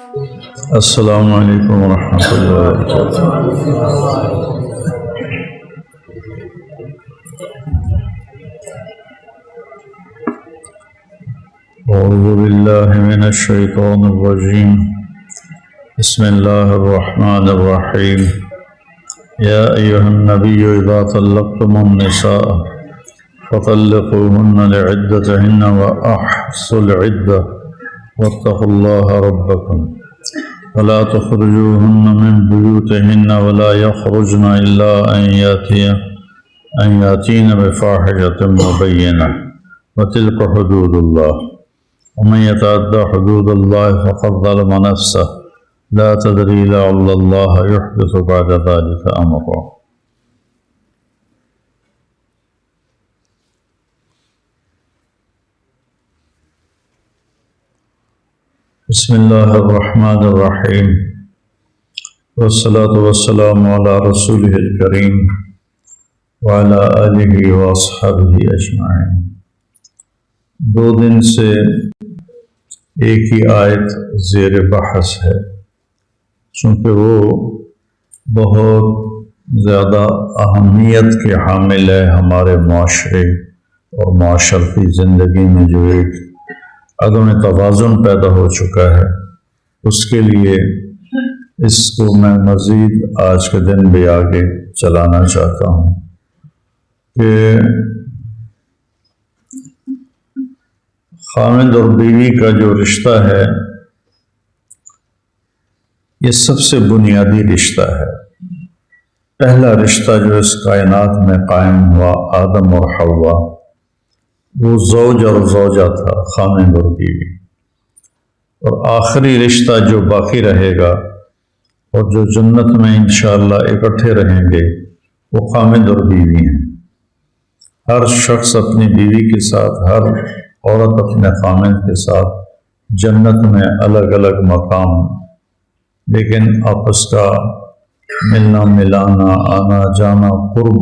السلام علیکم ورحمۃ اللہ وبرکاتہ۔ اعوذ باللہ من الشیطان الرجیم، بسم اللہ الرحمن الرحیم۔ یا ایھا النبی اذا طلقتم النساء فطلقوهن لعدتهن واحصوا العدة واتقوا الله ربكم ولا تخرجوهن من بيوتهن ولا يخرجن إلا أن يأتين بفاحشة مبينة وتلك حدود الله ومن يتعدى حدود الله فقد ظلم نفسه لا تدري لعل الله يحدث بعد ذلك أمرا۔ بسم اللہ الرحمن الرحیم، والصلاة والسلام علی رسولہ الکریم وعلی آلہ واصحابہ اجمعین۔ 2 دن سے ایک ہی آیت زیر بحث ہے، چونکہ وہ بہت زیادہ اہمیت کے حامل ہے ہمارے معاشرے اور معاشرتی زندگی میں۔ جو ایک عدم توازن پیدا ہو چکا ہے، اس کے لیے اس کو میں مزید آج کے دن بھی آگے چلانا چاہتا ہوں کہ خاوند اور بیوی کا جو رشتہ ہے یہ سب سے بنیادی رشتہ ہے۔ پہلا رشتہ جو اس کائنات میں قائم ہوا، آدم اور حوا، وہ زوج اور زوجہ تھا، خاوند اور بیوی۔ اور آخری رشتہ جو باقی رہے گا اور جو جنت میں انشاءاللہ اکٹھے رہیں گے، وہ خاوند اور بیوی ہیں۔ ہر شخص اپنی بیوی کے ساتھ، ہر عورت اپنے خاوند کے ساتھ جنت میں الگ الگ مقام، لیکن آپس کا ملنا ملانا، آنا جانا، قرب،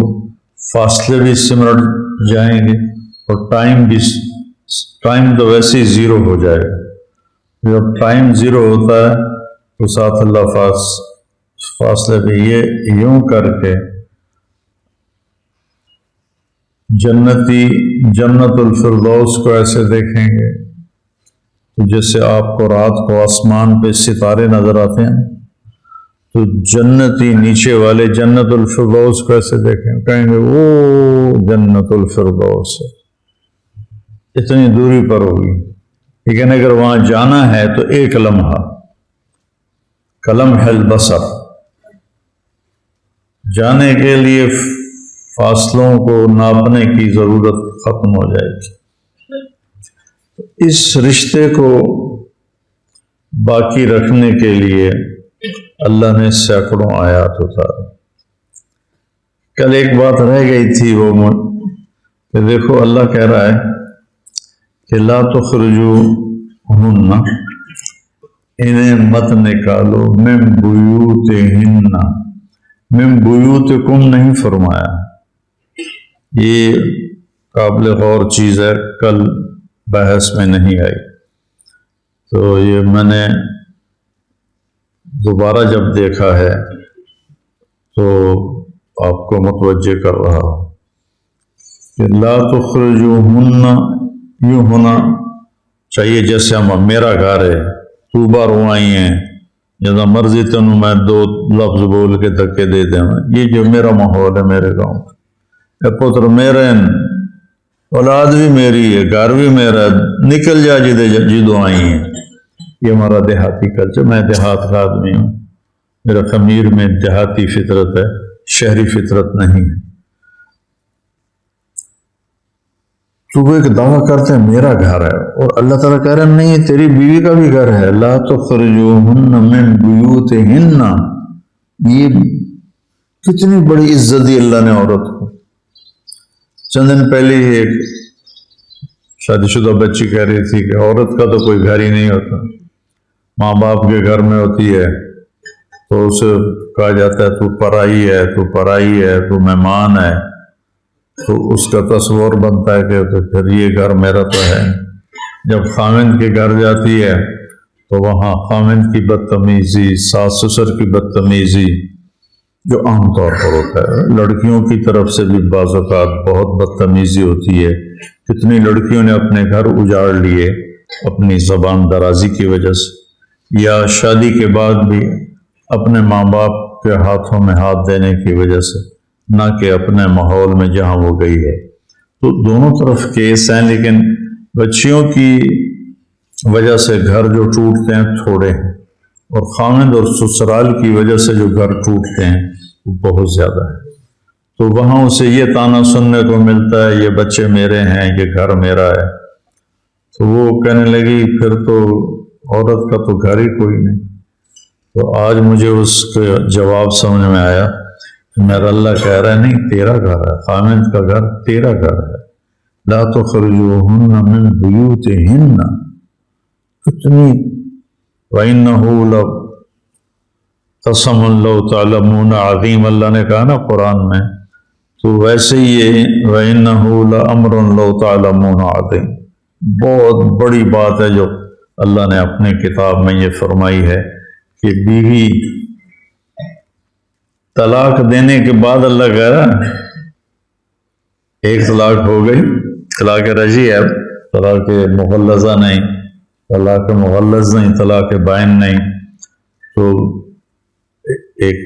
فاصلے بھی سمٹ جائیں گے اور ٹائم تو ویسے ہی زیرو ہو جائے گا۔ جب ٹائم زیرو ہوتا ہے تو ساتھ اللہ فاصلے پہ یہ یوں کر کے جنت الفردوس کو ایسے دیکھیں گے تو جیسے آپ کو رات کو آسمان پہ ستارے نظر آتے ہیں، تو جنتی نیچے والے جنت الفردوس کو ایسے دیکھیں، کہیں گے وہ جنت الفردوس ہے، اتنی دوری پر ہوگی۔ لیکن اگر وہاں جانا ہے تو ایک لمحہ، کلمح البصر، جانے کے لیے فاصلوں کو ناپنے کی ضرورت ختم ہو جائے گی۔ اس رشتے کو باقی رکھنے کے لیے اللہ نے سینکڑوں آیات اتارے۔ کل ایک بات رہ گئی تھی، وہ کہ دیکھو اللہ کہہ رہا ہے کہ لا تخرجوہن، انہیں مت نکالو، من بیوتہن، من بیوتکم نہیں فرمایا۔ یہ قابل غور چیز ہے، کل بحث میں نہیں آئی، تو یہ میں نے دوبارہ جب دیکھا ہے تو آپ کو متوجہ کر رہا ہوں کہ لا تخرجوہن یوں ہونا چاہیے جیسے ہم میرا گھر ہے، تو بار آئی ہیں، جہاں مرضی تینوں میں 2 لفظ بول کے دھکے دے دیں، یہ جو میرا ماحول ہے میرے گاؤں کا، اے پتر میرے، اولاد بھی میری ہے، گھر بھی میرا، نکل جا جدو آئی ہیں۔ یہ ہمارا دیہاتی کلچر، میں دیہات کا آدمی ہوں، میرا خمیر میں دیہاتی فطرت ہے، شہری فطرت نہیں ہے۔ تو وہ ایک دعویٰ کرتے ہیں میرا گھر ہے، اور اللہ تعالیٰ کہہ رہے ہیں نہیں، تیری بیوی کا بھی گھر ہے۔ لا تخرجوہن من بیوتہن، یہ کتنی بڑی عزت دی اللہ نے عورت کو۔ چند دن پہلے ہی ایک شادی شدہ بچی کہہ رہی تھی کہ عورت کا تو کوئی گھر ہی نہیں ہوتا، ماں باپ کے گھر میں ہوتی ہے تو اسے کہا جاتا ہے تو پرائی ہے، تو پرائی ہے، تو مہمان ہے، تو اس کا تصور بنتا ہے کہ تو پھر یہ گھر میرا تو ہے۔ جب خاوند کے گھر جاتی ہے تو وہاں خامند کی بدتمیزی، ساس سسر کی بدتمیزی جو عام طور پر ہوتا ہے، لڑکیوں کی طرف سے بھی بعض اوقات بہت بدتمیزی ہوتی ہے۔ کتنی لڑکیوں نے اپنے گھر اجاڑ لیے اپنی زبان درازی کی وجہ سے، یا شادی کے بعد بھی اپنے ماں باپ کے ہاتھوں میں ہاتھ دینے کی وجہ سے، نہ کہ اپنے ماحول میں جہاں وہ گئی ہے۔ تو دونوں طرف کیس ہیں، لیکن بچیوں کی وجہ سے گھر جو ٹوٹتے ہیں تھوڑے ہیں، اور خامند اور سسرال کی وجہ سے جو گھر ٹوٹتے ہیں وہ بہت زیادہ ہے۔ تو وہاں اسے یہ طعنہ سننے کو ملتا ہے، یہ بچے میرے ہیں، یہ گھر میرا ہے۔ تو وہ کہنے لگی پھر تو عورت کا تو گھر ہی کوئی نہیں۔ تو آج مجھے اس کا جواب سمجھ میں آیا کہ میرا اللہ کہہ رہا ہے نہیں، تیرا گھر ہے، خامند کا گھر تیرا گھر ہے۔ لا تخرجوهن من بیوتہن، کتنی وَإِنَّهُ لَقَسَمٌ لَوْ تَعْلَمُونَ عَظِيمٌ، اللہ نے کہا نا قرآن میں، تو ویسے یہ وَإِنَّهُ لَأَمْرٌ لَوْ تَعْلَمُونَ عَظِيمٌ، بہت بڑی بات ہے جو اللہ نے اپنے کتاب میں یہ فرمائی ہے کہ بیوی طلاق دینے کے بعد اللہ کہہ رہا ہے ایک طلاق ہو گئی، طلاق رجعی ہے، طلاق مغلظہ نہیں، طلاق مغلظ نہیں، طلاق بائن نہیں، تو ایک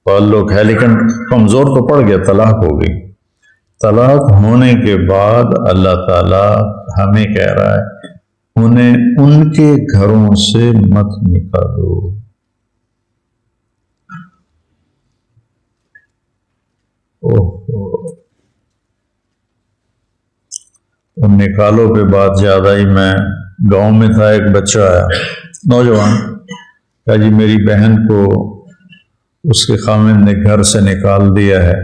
تعلق ہے لیکن کمزور تو پڑ گیا، طلاق ہو گئی۔ طلاق ہونے کے بعد اللہ تعالیٰ ہمیں کہہ رہا ہے انہیں ان کے گھروں سے مت نکالو۔ ان نکالو پہ بات زیادہ ہی، میں گاؤں میں تھا، ایک بچہ آیا نوجوان، کہا جی میری بہن کو اس کے خامند نے گھر سے نکال دیا ہے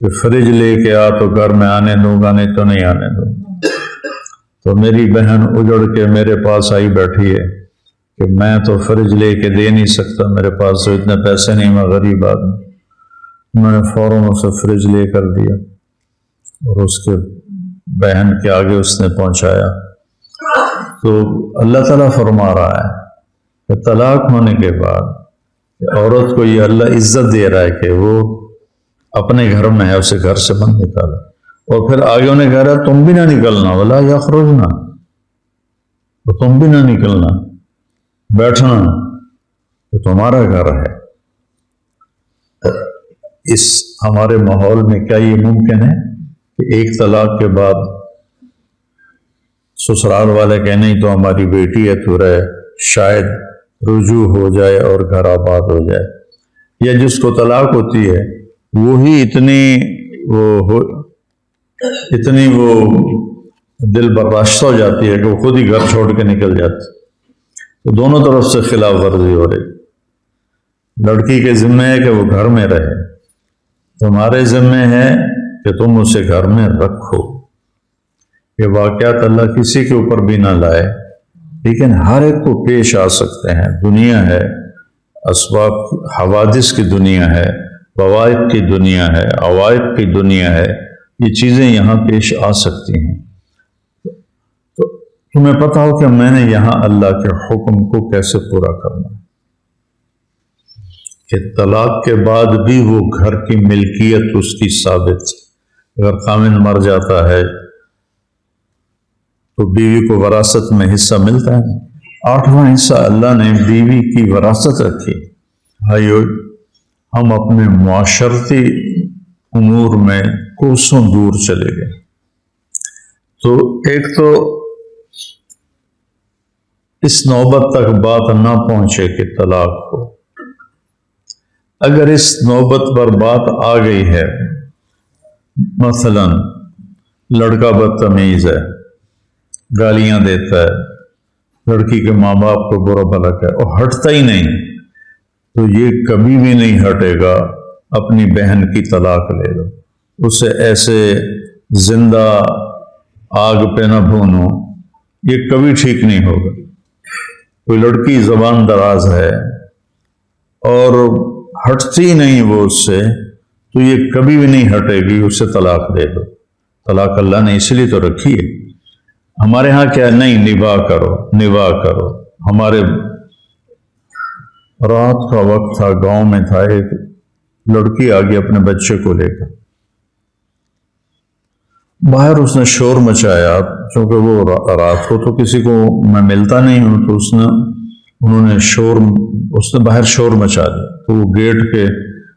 کہ فریج لے کے آ تو گھر میں آنے دوں گا، نہیں تو نہیں آنے دوں گا۔ تو میری بہن اجڑ کے میرے پاس آئی بیٹھی ہے کہ میں تو فریج لے کے دے نہیں سکتا، میرے پاس تو اتنے پیسے نہیں، میں غریب آدمی۔ میں نے فوراً اسے فریج لے کر دیا اور اس کے بہن کے آگے اس نے پہنچایا۔ تو اللہ تعالیٰ فرما رہا ہے کہ طلاق ہونے کے بعد عورت کو یہ اللہ عزت دے رہا ہے کہ وہ اپنے گھر میں ہے، اسے گھر سے مت نکالا، اور پھر آگے انہیں کہہ رہا ہے تم بھی نہ نکلنا، ولا یخرجنا، تو تم بھی نہ نکلنا، بیٹھنا، کہ تمہارا گھر ہے۔ اس ہمارے ماحول میں کیا یہ ممکن ہے کہ ایک طلاق کے بعد سسرال والے کہ نہیں تو ہماری بیٹی ہے تو رہے، شاید رجوع ہو جائے اور گھر آباد ہو جائے، یا جس کو طلاق ہوتی ہے وہی اتنی وہ دل برداشتہ ہو جاتی ہے کہ وہ خود ہی گھر چھوڑ کے نکل جاتی۔ تو دونوں طرف سے خلاف ورزی ہو رہی۔ لڑکی کے ذمہ ہے کہ وہ گھر میں رہے، تمہارے ذمہ ہے کہ تم اسے گھر میں رکھو۔ یہ واقعات اللہ کسی کے اوپر بھی نہ لائے، لیکن ہر ایک کو پیش آ سکتے ہیں۔ دنیا ہے، اسباب حوادث کی دنیا ہے، بوائق کی دنیا ہے، عوائق کی دنیا ہے، یہ چیزیں یہاں پیش آ سکتی ہیں۔ تو تمہیں پتہ ہو کہ میں نے یہاں اللہ کے حکم کو کیسے پورا کرنا ہے، کہ طلاق کے بعد بھی وہ گھر کی ملکیت اس کی ثابت، اگر خامند مر جاتا ہے تو بیوی کو وراثت میں حصہ ملتا ہے۔ 8واں حصہ اللہ نے بیوی کی وراثت رکھی۔ بھائیو، ہم اپنے معاشرتی امور میں کوسوں دور چلے گئے۔ تو ایک تو اس نوبت تک بات نہ پہنچے کہ طلاق ہو، اگر اس نوبت پر بات آ گئی ہے، مثلا لڑکا بدتمیز ہے، گالیاں دیتا ہے، لڑکی کے ماں باپ کو برا بھلا ہے اور ہٹتا ہی نہیں، تو یہ کبھی بھی نہیں ہٹے گا اپنی بہن کی طلاق لے لو، اسے ایسے زندہ آگ پہ نہ بھونو، یہ کبھی ٹھیک نہیں ہوگا۔ کوئی لڑکی زبان دراز ہے اور ہٹتی نہیں وہ اس سے، تو یہ کبھی بھی نہیں ہٹے گی، اسے طلاق دے دو۔ طلاق اللہ نے اس لیے تو رکھی ہے۔ ہمارے ہاں کیا نہیں، نباہ کرو، نباہ کرو، ہمارے رات کا وقت تھا، گاؤں میں تھا، ایک لڑکی آ گئی اپنے بچے کو لے کر باہر، اس نے شور مچایا، چونکہ وہ رات کو تو کسی کو میں ملتا نہیں ہوں، تو اس نے باہر شور مچا دیا، تو وہ گیٹ کے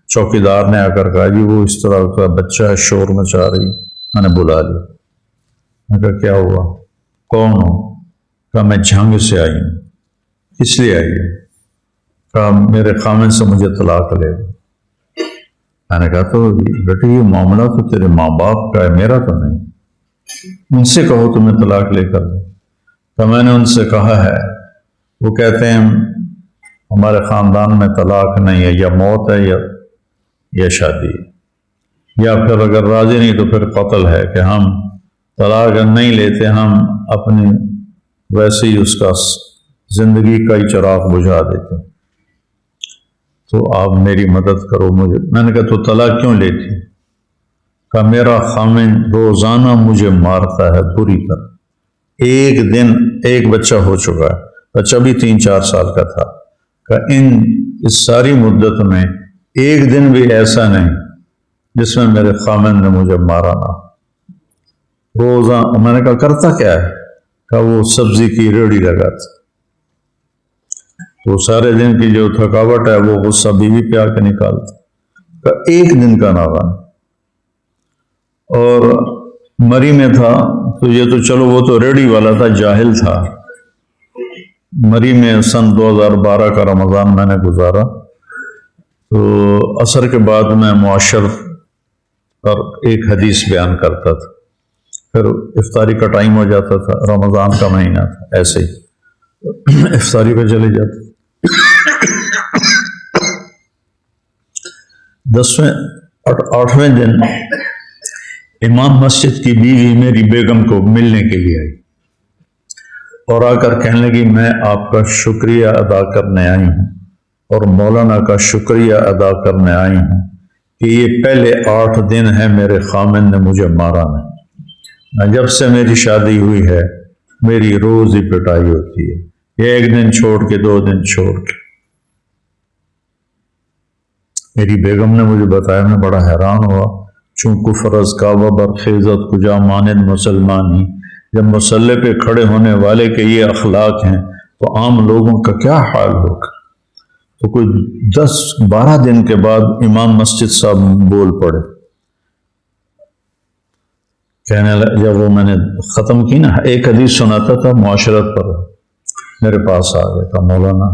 چوکیدار نے آ کر کہا جی وہ اس طرح کا بچہ ہے، شور مچا رہی، میں نے بلا لیا، میں کہا کیا ہوا، کون ہو، کہا میں جھنگ سے آئی ہوں، کس لیے آئی ہے، کہا میرے خامن سے مجھے طلاق لے گا۔ میں نے کہا تو بیٹے یہ معاملہ تو تیرے ماں باپ کا ہے، میرا تو نہیں، ان سے کہو تمہیں طلاق لے کر دے۔ تو میں نے ان سے کہا ہے، وہ کہتے ہیں ہمارے خاندان میں طلاق نہیں ہے، یا موت ہے یا شادی ہے، یا پھر اگر راضی نہیں تو پھر قتل ہے، کہ ہم طلاق نہیں لیتے، ہم اپنی ویسے ہی اس کا زندگی کا ہی چراغ بجھا دیتے، تو آپ میری مدد کرو مجھے۔ میں نے کہا تو طلاق کیوں لیتی؟ کہا میرا خامن روزانہ مجھے مارتا ہے بری طرح، ایک دن ایک بچہ ہو چکا ہے، بچہ بھی 3-4 سال کا تھا، کہ اس ساری مدت میں ایک دن بھی ایسا نہیں جس میں میرے خامن نے مجھے مارا نہ۔ روزانہ۔ میں نے کہا کرتا کیا ہے؟ کہ وہ سبزی کی ریڑھی لگاتا، تو سارے دن کی جو تھکاوٹ ہے وہ غصہ بیوی پہ آ کے نکالتا، کہ ایک دن کا ناغن۔ اور مری میں تھا تو یہ تو چلو وہ تو ریڑھی والا تھا، جاہل تھا۔ مری میں سن 2012 کا رمضان میں نے گزارا، تو عصر کے بعد میں معاشر پر ایک حدیث بیان کرتا تھا، پھر افطاری کا ٹائم ہو جاتا تھا، رمضان کا مہینہ تھا، ایسے ہی افطاری پہ چلے جاتے۔ 8ویں دن امام مسجد کی بیوی میری بیگم کو ملنے کے لیے آئی اور آ کر کہنے لگی میں آپ کا شکریہ ادا کرنے آئی ہوں اور مولانا کا شکریہ ادا کرنے آئی ہوں کہ یہ پہلے 8 دن ہے میرے خامن نے مجھے مارا نہیں، جب سے میری شادی ہوئی ہے میری روز ہی پٹائی ہوتی ہے، یہ 1 دن چھوڑ کے 2 دن چھوڑ کے۔ میری بیگم نے مجھے بتایا، میں بڑا حیران ہوا، چون کفر از کعبہ برخیزت کجا مانند مسلمانی، جب مسلح پہ کھڑے ہونے والے کے یہ اخلاق ہیں تو عام لوگوں کا کیا حال ہوگا۔ تو کوئی 10-12 دن کے بعد امام مسجد صاحب بول پڑے، کہنے لگا، جب وہ میں نے ختم کی نا، ایک حدیث سناتا تھا معاشرت پر، میرے پاس آ گیا تھا، مولانا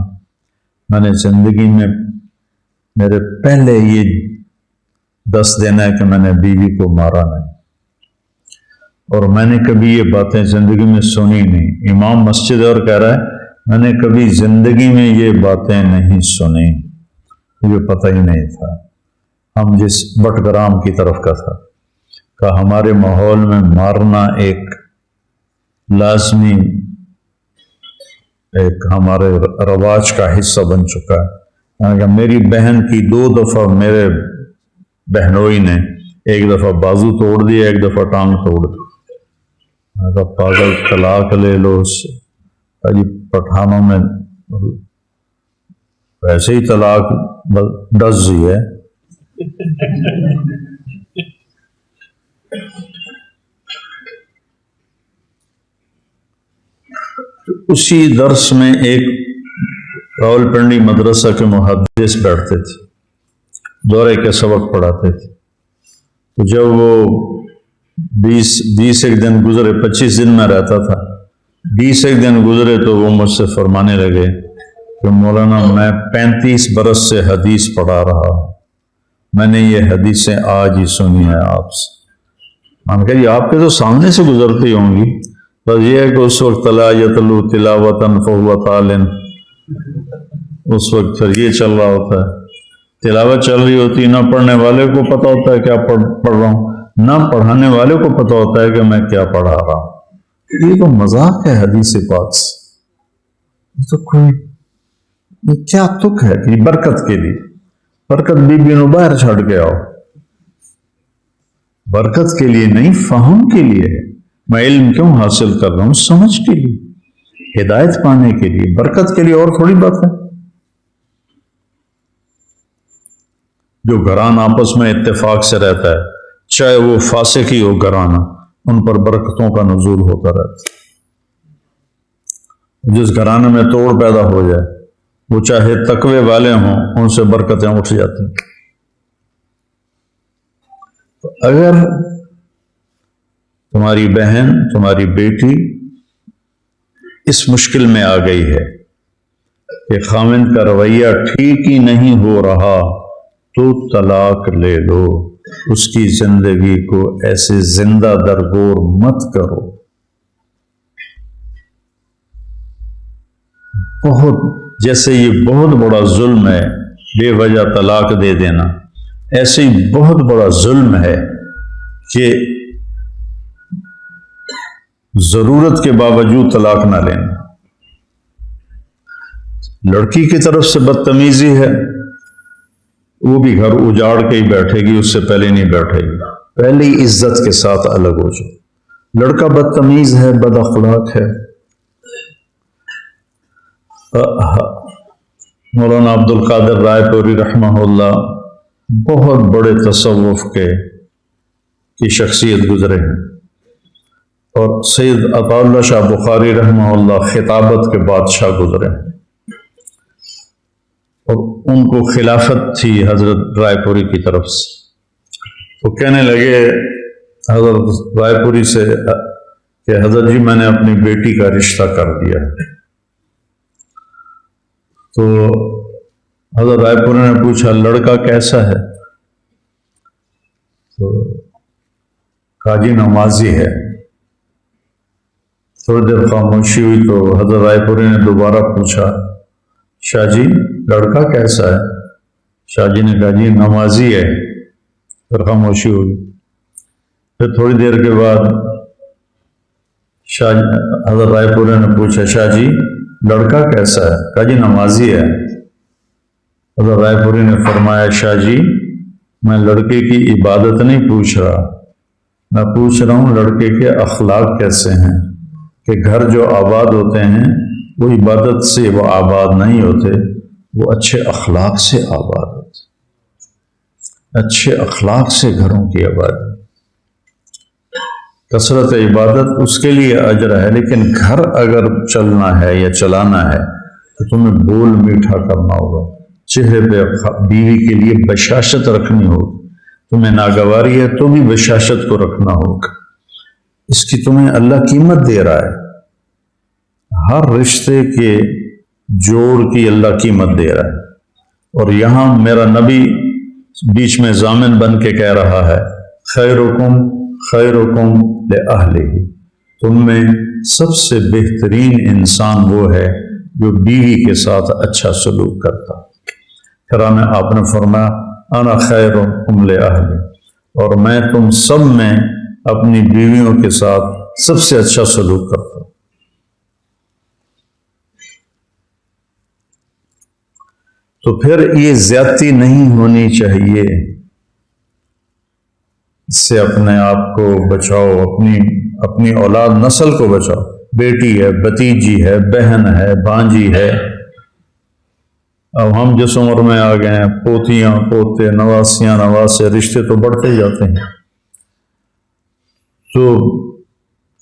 میں نے زندگی میں میرے پہلے یہ 10 دن ہے کہ میں نے بیوی کو مارا نہیں، اور میں نے کبھی یہ باتیں زندگی میں سنی نہیں۔ امام مسجد اور کہہ رہا ہے میں نے کبھی زندگی میں یہ باتیں نہیں سنی، مجھے پتہ ہی نہیں تھا۔ ہم جس بٹگرام کی طرف کا تھا، کہ ہمارے ماحول میں مارنا ایک لازمی، ایک ہمارے رواج کا حصہ بن چکا ہے۔ کہ میری بہن کی 2 دفعہ میرے بہنوئی نے، ایک دفعہ بازو توڑ دیا، ایک دفعہ ٹانگ توڑ دی۔ میں کہا پاگل، طلاق لے لو اس سے۔ جی پٹھانوں میں ویسے ہی طلاق ڈز ہی ہے۔ اسی درس میں ایک راولپنڈی مدرسہ کے محدث بیٹھتے تھے، دورے کے سبق پڑھاتے تھے، تو جب وہ 20 ایک دن گزرے، 25 دن میں رہتا تھا، 20 ایک دن گزرے تو وہ مجھ سے فرمانے لگے کہ مولانا میں 35 برس سے حدیث پڑھا رہا ہوں، میں نے یہ حدیثیں آج ہی سنی ہیں آپ سے۔ میں نے کہا جی آپ کے تو سامنے سے گزرتی ہوں گی، بس یہ ہے کہ اس وقت لا یتلو تلاوتن فہو تعلن، اس وقت پھر یہ چل رہا ہوتا ہے، تلاوت چل رہی ہوتی، نہ پڑھنے والے کو پتہ ہوتا ہے کیا پڑھ رہا ہوں، نہ پڑھانے والے کو پتہ ہوتا ہے کہ میں کیا پڑھا رہا ہوں۔ یہ تو مذاق ہے حدیث پاک سے، یہ تو کوئی یہ کیا تک ہے کہ برکت کے لیے، برکت بی نو باہر چھڑ کے آؤ، برکت کے لیے نہیں، فہم کے لیے ہے۔ میں علم کیوں حاصل کر رہا ہوں؟ سمجھ کے لیے۔ ہدایت پانے کے لیے، برکت کے لیے، اور تھوڑی بات ہے۔ جو گھران آپس میں اتفاق سے رہتا ہے، چاہے وہ فاسق ہی ہو گھرانہ، ان پر برکتوں کا نزول ہوتا رہتا ہے۔ جس گھرانے میں توڑ پیدا ہو جائے، وہ چاہے تقوی والے ہوں، ان سے برکتیں اٹھ جاتی ہیں۔ تو اگر تمہاری بہن، تمہاری بیٹی اس مشکل میں آ گئی ہے کہ خاوند کا رویہ ٹھیک ہی نہیں ہو رہا، تو طلاق لے لو، اس کی زندگی کو ایسے زندہ درگور مت کرو۔ بہت، جیسے یہ بہت بڑا ظلم ہے بے وجہ طلاق دے دینا، ایسے ہی بہت بڑا ظلم ہے کہ ضرورت کے باوجود طلاق نہ لینا۔ لڑکی کی طرف سے بدتمیزی ہے، وہ بھی گھر اجاڑ کے ہی بیٹھے گی، اس سے پہلے نہیں بیٹھے گی، پہلے ہی عزت کے ساتھ الگ ہو جاؤ۔ لڑکا بدتمیز ہے، بد اخلاق ہے۔ مولانا عبد القادر رائے پوری رحمہ اللہ بہت بڑے تصوف کی شخصیت گزرے ہیں، اور سید عطا اللہ شاہ بخاری رحمہ اللہ خطابت کے بادشاہ گزرے ہیں، اور ان کو خلافت تھی حضرت رائے پوری کی طرف سے۔ وہ کہنے لگے حضرت رائے پوری سے کہ حضرت جی، میں نے اپنی بیٹی کا رشتہ کر دیا ہے۔ تو حضرت رائے پوری نے پوچھا لڑکا کیسا ہے؟ تو کہا جی نمازی ہے۔ تھوڑی دیر خاموشی ہوئی تو حضرت رائے پوری نے دوبارہ پوچھا شاہ جی لڑکا کیسا ہے؟ شاہ جی نے کہا جی نمازی ہے۔ پھر خاموشی ہوئی۔ پھر تھوڑی دیر کے بعد حضرت رائے پوری نے پوچھا شاہ جی لڑکا کیسا ہے؟ کہا جی نمازی ہے۔ حضرت رائے پوری نے فرمایا شاہ جی میں لڑکے کی عبادت نہیں پوچھ رہا، میں پوچھ رہا ہوں لڑکے کے اخلاق کیسے ہیں، کہ گھر جو آباد ہوتے ہیں وہ عبادت سے وہ آباد نہیں ہوتے، وہ اچھے اخلاق سے آباد ہوتے، اچھے اخلاق سے گھروں کی آبادی۔ کثرت عبادت اس کے لیے اجر ہے، لیکن گھر اگر چلنا ہے یا چلانا ہے تو تمہیں بول میٹھا کرنا ہوگا، چہرے پہ بیوی کے لیے بشاشت رکھنی ہوگی، تمہیں ناگواری ہے تو بھی بشاشت کو رکھنا ہوگا، اس کی تمہیں اللہ قیمت دے رہا ہے، ہر رشتے کے جوڑ کی اللہ قیمت دے رہا ہے۔ اور یہاں میرا نبی بیچ میں ضامن بن کے کہہ رہا ہے خیرکم خیرکم لأہلہ، تم میں سب سے بہترین انسان وہ ہے جو بیوی کے ساتھ اچھا سلوک کرتا۔ پھر آپ نے فرمایا انا خیرکم لأہلہ، اور میں تم سب میں اپنی بیویوں کے ساتھ سب سے اچھا سلوک کرتا ہوں۔ تو پھر یہ زیادتی نہیں ہونی چاہیے، اس سے اپنے آپ کو بچاؤ، اپنی اولاد نسل کو بچاؤ، بیٹی ہے، بھتیجی ہے، بہن ہے، بھانجی ہے۔ اب ہم جس عمر میں آ گئے ہیں، پوتیاں پوتے نواسیاں نواسے، رشتے تو بڑھتے ہی جاتے ہیں۔ تو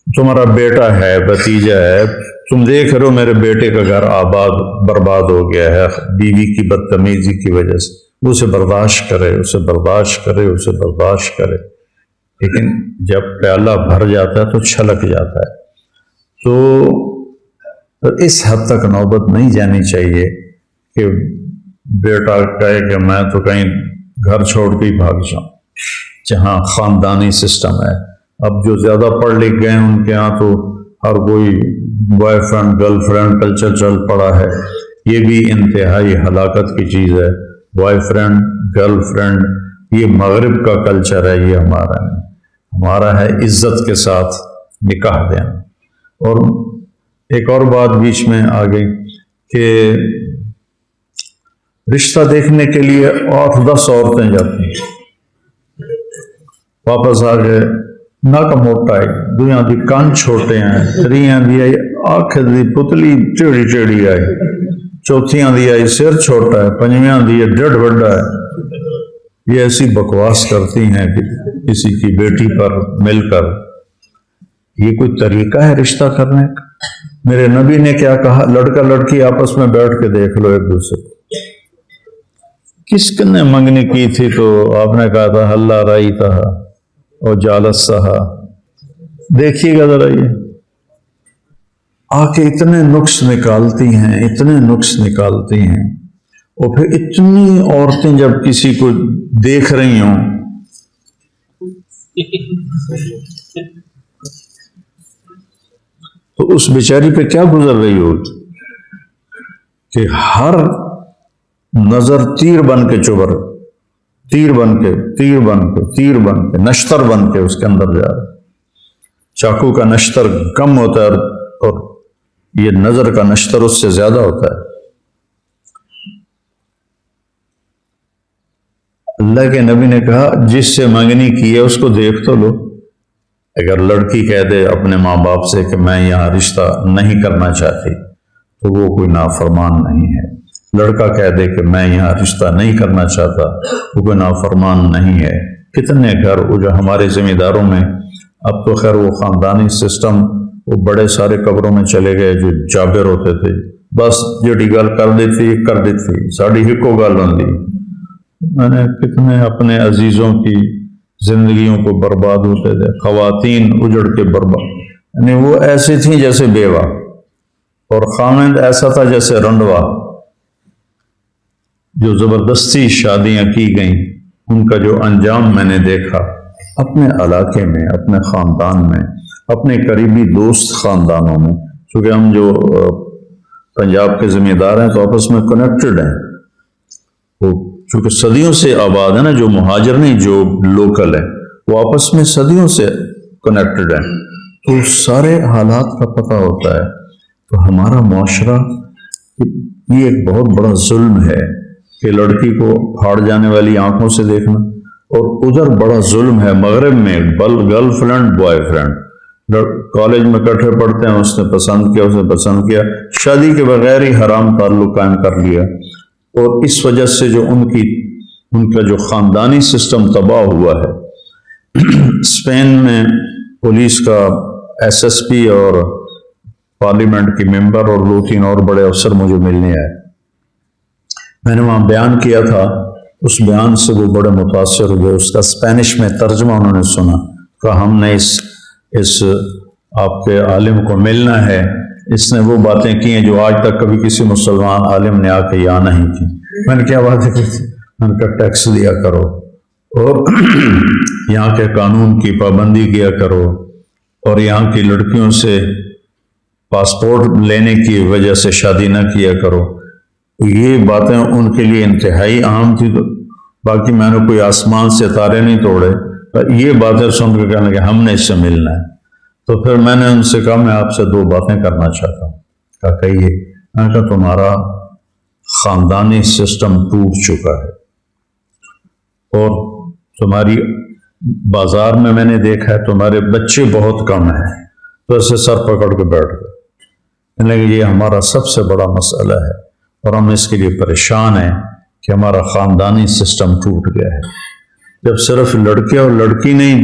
تمہارا بیٹا ہے، بھتیجا ہے، تم دیکھ رہے ہو میرے بیٹے کا گھر آباد برباد ہو گیا ہے بیوی کی بدتمیزی کی وجہ سے، وہ اسے برداشت کرے، اسے برداشت کرے، اسے برداشت کرے، لیکن جب پیالہ بھر جاتا ہے تو چھلک جاتا ہے۔ تو اس حد تک نوبت نہیں جانی چاہیے کہ بیٹا کہے کہ میں تو کہیں گھر چھوڑ کے ہی بھاگ جاؤں، جہاں خاندانی سسٹم ہے۔ اب جو زیادہ پڑھ لکھ گئے ہیں ان کے ہاں تو ہر کوئی boy friend girl friend culture چل پڑا ہے، یہ بھی انتہائی ہلاکت کی چیز ہے۔ بوائے فرینڈ گرل فرینڈ یہ مغرب کا کلچر ہے، یہ ہمارا نہیں، ہمارا ہے عزت کے ساتھ نکاح دینا۔ اور ایک اور بات بیچ میں آ گئی کہ رشتہ دیکھنے کے لیے 8-10 عورتیں جاتی ہیں، واپس آ گئے ناک موٹا ہے، دویاں دی کان چھوٹے ہیں، تریاں دی اکھ دی پتلی ٹیڑھی ٹیڑھی آئی، چوتھیاں دی آئی سر چھوٹا ہے، پنجویاں دی ڈڈ بڑا ہے۔ یہ ایسی بکواس کرتی ہیں کہ کسی کی بیٹی پر مل کر۔ یہ کوئی طریقہ ہے رشتہ کرنے کا؟ میرے نبی نے کیا کہا؟ لڑکا لڑکی آپس میں بیٹھ کے دیکھ لو ایک دوسرے کو۔ کس نے منگنی کی تھی تو آپ نے کہا تھا اللہ رائی تھا اور جالت سہا۔ دیکھیے گا ذرا، یہ آ کے اتنے نقص نکالتی ہیں، اتنے نقص نکالتی ہیں، اور پھر اتنی عورتیں جب کسی کو دیکھ رہی ہوں تو اس بیچاری پہ کیا گزر رہی ہوگی کہ ہر نظر تیر بن کے چبر، تیر بن کے تیر بن کے تیر بن کے نشتر بن کے اس کے اندر جا رہا ہے۔ چاقو کا نشتر کم ہوتا ہے اور یہ نظر کا نشتر اس سے زیادہ ہوتا ہے۔ اللہ کے نبی نے کہا جس سے منگنی کی ہے اس کو دیکھ تو لو۔ اگر لڑکی کہہ دے اپنے ماں باپ سے کہ میں یہاں رشتہ نہیں کرنا چاہتی تو وہ کوئی نافرمان نہیں ہے۔ لڑکا کہہ دے کہ میں یہاں رشتہ نہیں کرنا چاہتا وہ کوئی نافرمان نہیں ہے۔ کتنے گھر وہ جو ہمارے ذمہ داروں میں، اب تو خیر وہ خاندانی سسٹم وہ بڑے سارے قبروں میں چلے گئے، جو جابر ہوتے تھے بس جڑی گل کر دیتی ساڑی ہکو گل ہوندی۔ میں نے کتنے اپنے عزیزوں کی زندگیوں کو برباد ہوتے تھے، خواتین اجڑ کے برباد، یعنی وہ ایسی تھیں جیسے بیوہ، اور خامند ایسا تھا جیسے رنڈوا۔ جو زبردستی شادیاں کی گئیں ان کا جو انجام میں نے دیکھا اپنے علاقے میں، اپنے خاندان میں، اپنے قریبی دوست خاندانوں میں، چونکہ ہم جو پنجاب کے ذمہ دار ہیں تو آپس میں کنیکٹڈ ہیں، وہ چونکہ صدیوں سے آباد ہے نا، جو مہاجر نہیں جو لوکل ہے وہ آپس میں صدیوں سے کنیکٹڈ ہیں، تو سارے حالات کا پتہ ہوتا ہے۔ تو ہمارا معاشرہ یہ ایک بہت بڑا ظلم ہے کہ لڑکی کو پھاڑ جانے والی آنکھوں سے دیکھنا، اور ادھر بڑا ظلم ہے مغرب میں girl friend boy friend, college میں کٹھے پڑھتے ہیں، اس نے پسند کیا، اس نے پسند کیا، شادی کے بغیر ہی حرام تعلق قائم کر لیا، اور اس وجہ سے جو ان کا جو خاندانی سسٹم تباہ ہوا ہے۔ اسپین میں پولیس کا ایس ایس پی اور پارلیمنٹ کی ممبر اور 2-3 اور بڑے افسر مجھے ملنے آئے، میں نے وہاں بیان کیا تھا، اس بیان سے وہ بڑے متاثر ہوئے، اس کا اسپینش میں ترجمہ انہوں نے سنا، کہا ہم نے اس آپ کے عالم کو ملنا ہے، اس نے وہ باتیں کی ہیں جو آج تک کبھی کسی مسلمان عالم نے آ کے یہاں نہیں کی۔ میں نے کیا باتیں کی تھی؟ ان کا ٹیکس دیا کرو اور یہاں کے قانون کی پابندی کیا کرو، اور یہاں کی لڑکیوں سے پاسپورٹ لینے کی وجہ سے شادی نہ کیا کرو۔ یہ باتیں ان کے لیے انتہائی اہم تھی، تو باقی میں نے کوئی آسمان سے تارے نہیں توڑے، یہ باتیں سن کے کہنے کہ ہم نے اس سے ملنا ہے۔ تو پھر میں نے ان سے کہا میں آپ سے 2 باتیں کرنا چاہتا ہوں۔ کہا کہیے؟ میں نے کہا تمہارا خاندانی سسٹم ٹوٹ چکا ہے، اور تمہاری بازار میں نے دیکھا ہے تمہارے بچے بہت کم ہیں۔ تو ایسے سر پکڑ کے بیٹھ گئے، لیکن یہ ہمارا سب سے بڑا مسئلہ ہے اور ہم اس کے لیے پریشان ہیں کہ ہمارا خاندانی سسٹم ٹوٹ گیا ہے۔ جب صرف لڑکے اور لڑکی نہیں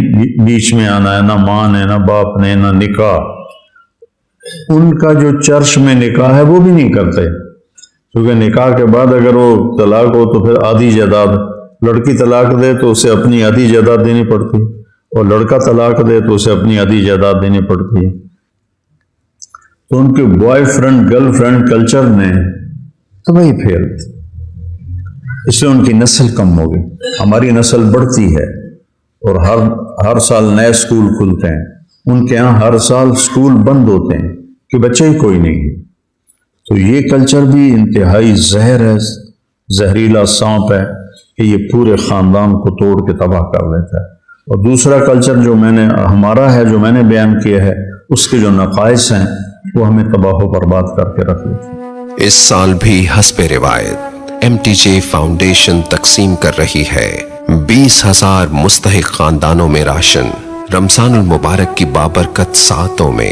بیچ میں آنا ہے، نہ ماں نے، نہ باپ نے، نہ نکاح، ان کا جو چرچ میں نکاح ہے وہ بھی نہیں کرتے، کیونکہ نکاح کے بعد اگر وہ طلاق ہو تو پھر آدھی جائیداد، لڑکی طلاق دے تو اسے اپنی آدھی جائیداد دینی پڑتی، اور لڑکا طلاق دے تو اسے اپنی آدھی جائیداد دینی پڑتی ہے۔ تو ان کے boy friend girl friend culture نے تباہی پھیر دی، اس لیے ان کی نسل کم ہو گئی۔ ہماری نسل بڑھتی ہے اور ہر سال نئے اسکول کھلتے ہیں، ان کے ہاں ہر سال اسکول بند ہوتے ہیں کہ بچے ہی کوئی نہیں ہے۔ تو یہ کلچر بھی انتہائی زہر ہے، زہریلا سانپ ہے کہ یہ پورے خاندان کو توڑ کے تباہ کر دیتا ہے۔ اور دوسرا کلچر جو ہمارا ہے، جو میں نے بیان کیا ہے، اس کے جو نقائص ہیں وہ ہمیں تباہ و برباد کر کے رکھ دیتے ہیں۔ اس سال بھی حسب روایت MTJ فاؤنڈیشن تقسیم کر رہی ہے 20,000 مستحق خاندانوں میں راشن۔ رمضان المبارک کی بابرکت ساعتوں میں